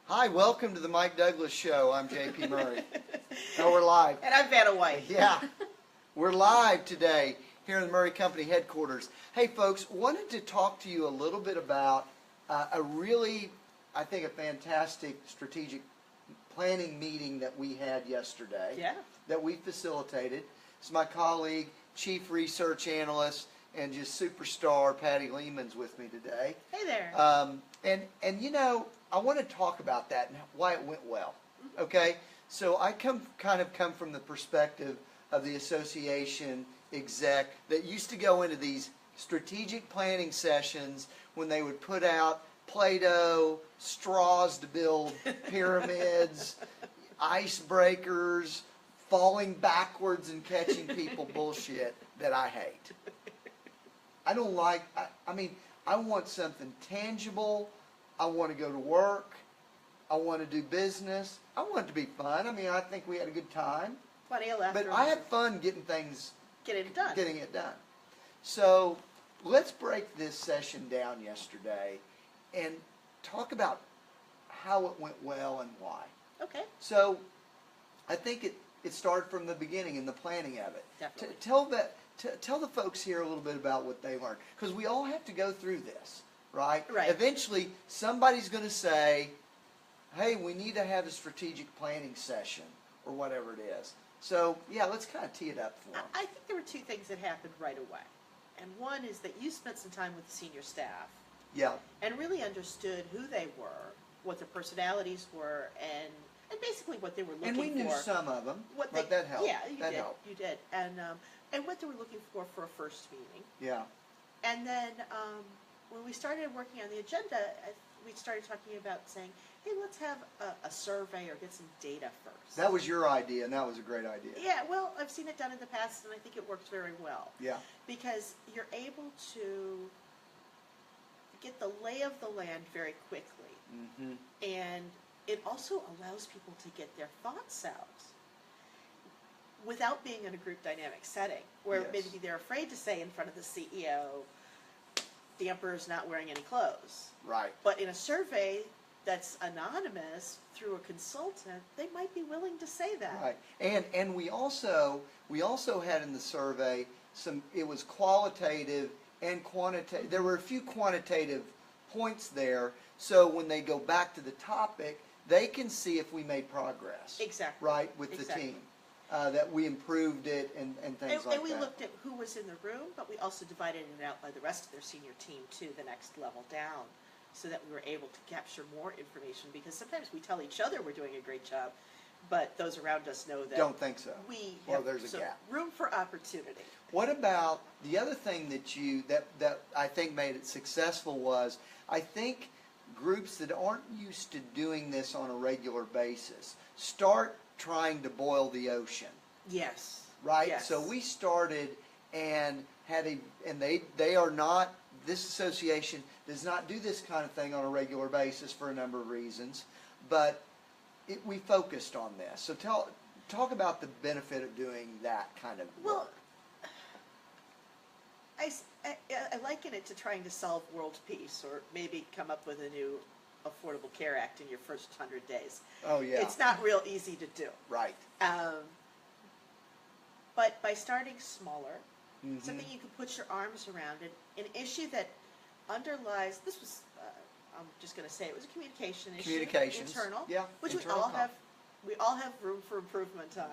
Hi, welcome to the Mike Douglas Show. I'm J.P. Moery. Oh, we're live. And I'm Vanna White. Yeah, we're live today here in the Moery Company headquarters. Hey, folks, wanted to talk to you a little bit about a really, I think, a fantastic strategic planning meeting that we had yesterday. Yeah. That we facilitated. It's my colleague, Chief Research Analyst, and just superstar Patty Leeman's with me today. Hey there. And you know, I want to talk about that and why it went well. Okay, so I come from the perspective of the association exec that used to go into these strategic planning sessions when they would put out Play-Doh, straws to build pyramids, icebreakers, falling backwards and catching people bullshit that I hate. I don't like, I mean, I want something tangible. I want to go to work. I want to do business. I want it to be fun. I mean, I think we had a good time. Plenty of laughter. But I had fun getting it done. So let's break this session down yesterday and talk about how it went well and why. Okay. So I think it started from the beginning in the planning of it. Definitely. Tell the folks here a little bit about what they learned, because we all have to go through this, right? Right. Eventually, somebody's going to say, hey, we need to have a strategic planning session or whatever it is. So, yeah, let's kind of tee it up for them. I think there were two things that happened right away. And one is that you spent some time with the senior staff. Yeah. And really understood who they were, what their personalities were, and basically what they were looking for. And we knew some of them, but that helped. Yeah, that helped. You did. And what they were looking for a first meeting. Yeah. And then when we started working on the agenda, we started talking about saying, hey, let's have a survey or get some data first. That was your idea, and that was a great idea. Yeah, well, I've seen it done in the past, and I think it works very well. Yeah. Because you're able to get the lay of the land very quickly. Mm-hmm. And it also allows people to get their thoughts out without being in a group dynamic setting, where Yes. maybe they're afraid to say in front of the CEO, the emperor's not wearing any clothes. Right. But in a survey that's anonymous through a consultant, they might be willing to say that. Right. And we also had in the survey it was qualitative and quantitative. There were a few quantitative points there, so when they go back to the topic, they can see if we made progress. Exactly. Right, with the team. That we improved it and things like that. And we looked at who was in the room, but we also divided it out by the rest of their senior team to the next level down, so that we were able to capture more information, because sometimes we tell each other we're doing a great job, but those around us know that don't think so. We well, have there's a gap. Room for opportunity. What about the other thing that I think made it successful was, I think groups that aren't used to doing this on a regular basis start trying to boil the ocean. Yes. Right? Yes. So we started and they are not, this association does not do this kind of thing on a regular basis for a number of reasons, but we focused on this. So talk about the benefit of doing that kind of work. Well, I liken it to trying to solve world peace, or maybe come up with a new Affordable Care Act in your first 100 days. Oh, yeah. It's not real easy to do. Right. But by starting smaller, Mm-hmm. something you can put your arms around, an issue that underlies, this was, I'm just going to say, it was a communication issue. Communications. Internal. Yeah. Which internal we all have room for improvement on.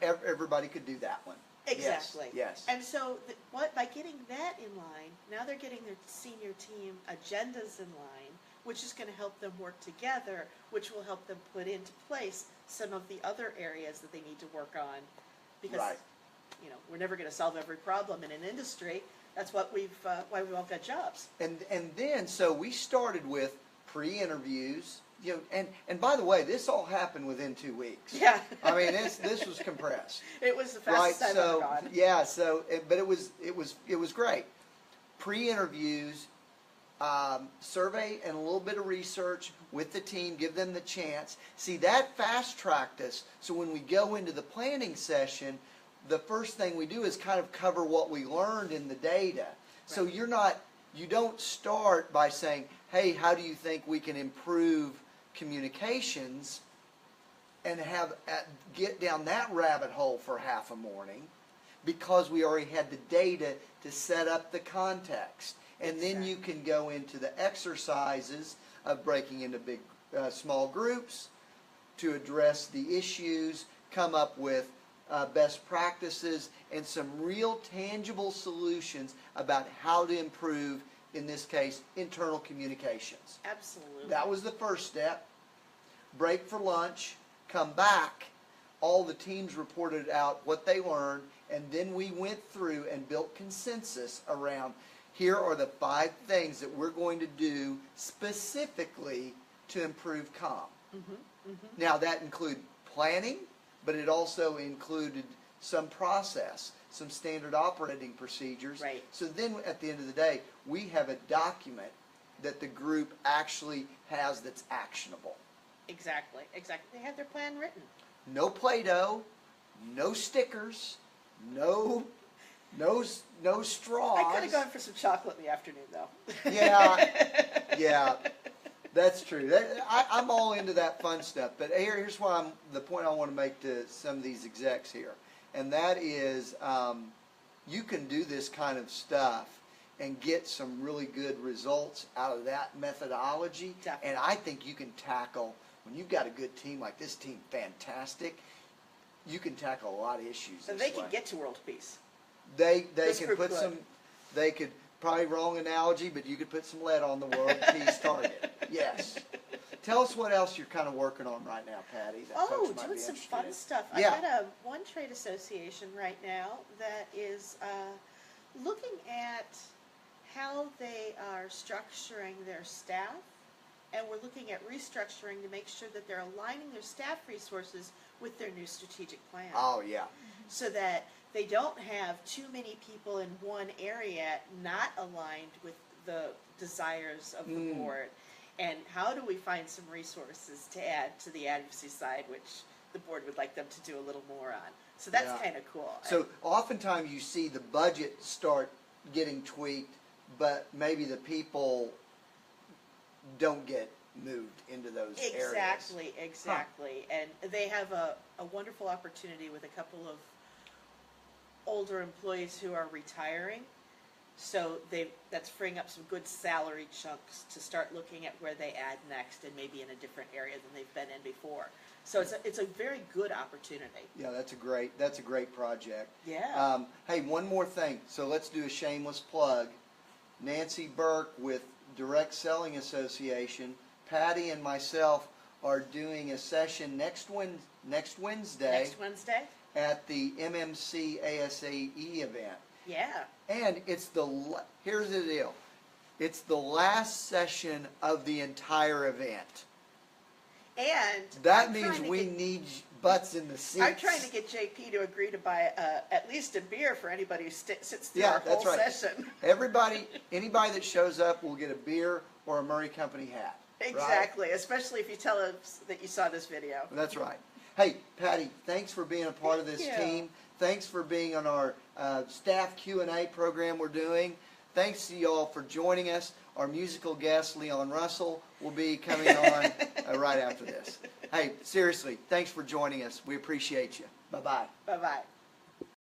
Everybody could do that one. Exactly. Yes. And so by getting that in line, now they're getting their senior team agendas in line, which is going to help them work together, which will help them put into place some of the other areas that they need to work on. Because, Right. We're never going to solve every problem in an industry. That's what why we've all got jobs. And then, so we started with pre-interviews, and by the way, this all happened within 2 weeks. Yeah. I mean, this was compressed. It was the fastest I've ever gone. Yeah, but it was great. Pre-interviews, survey and a little bit of research with the team, give them the chance. See, that fast-tracked us, so when we go into the planning session, the first thing we do is kind of cover what we learned in the data. Right. So you don't start by saying, hey, how do you think we can improve communications and get down that rabbit hole for half a morning because we already had the data to set up the context. And then you can go into the exercises of breaking into big, small groups to address the issues, come up with best practices, and some real tangible solutions about how to improve, in this case, internal communications. Absolutely. That was the first step. Break for lunch, come back. All the teams reported out what they learned, and then we went through and built consensus around here are the 5 things that we're going to do specifically to improve comm. Now that included planning, but it also included some process, some standard operating procedures. Right. So then at the end of the day, we have a document that the group actually has that's actionable. Exactly. They had their plan written. No Play-Doh, no stickers, no straws. I could have gone for some chocolate in the afternoon, though. Yeah, that's true. I'm all into that fun stuff. But here's the point I want to make to some of these execs here, and that is you can do this kind of stuff and get some really good results out of that methodology. Definitely. And I think you can tackle, when you've got a good team like this team, fantastic, you can tackle a lot of issues. So they can get to world peace. They This can group put could. some, they could, probably wrong analogy, but you could put some lead on the world peace target. Yes. Tell us what else you're kind of working on right now, Patty. That folks might Doing be some interested fun in. stuff. Yeah. I've got one trade association right now that is looking at how they are structuring their staff, and we're looking at restructuring to make sure that they're aligning their staff resources with their new strategic plan. Oh, yeah. So that they don't have too many people in one area not aligned with the desires of the board. And how do we find some resources to add to the advocacy side, which the board would like them to do a little more on. So that's kind of cool. So oftentimes you see the budget start getting tweaked, but maybe the people don't get moved into those areas. Exactly. And they have a wonderful opportunity with a couple of older employees who are retiring. So that's freeing up some good salary chunks to start looking at where they add next, and maybe in a different area than they've been in before. So it's a very good opportunity. Yeah, that's a great project. Yeah. Hey, one more thing. So let's do a shameless plug. Nancy Burke with Direct Selling Association, Patty and myself are doing a session next Wednesday. Next Wednesday? At the MMC ASAE event. Yeah. And here's the deal. It's the last session of the entire event. And that means we need butts in the seats. I'm trying to get JP to agree to buy at least a beer for anybody who sits through our that's whole right. session. Anybody that shows up will get a beer or a Moery Company hat. Exactly, right? Especially if you tell us that you saw this video. That's right. Hey, Patty, thanks for being a part of this team. Thanks for being on our staff Q&A program we're doing. Thanks to you all for joining us. Our musical guest, Leon Russell, will be coming on right after this. Hey, seriously, thanks for joining us. We appreciate you. Bye-bye. Bye-bye.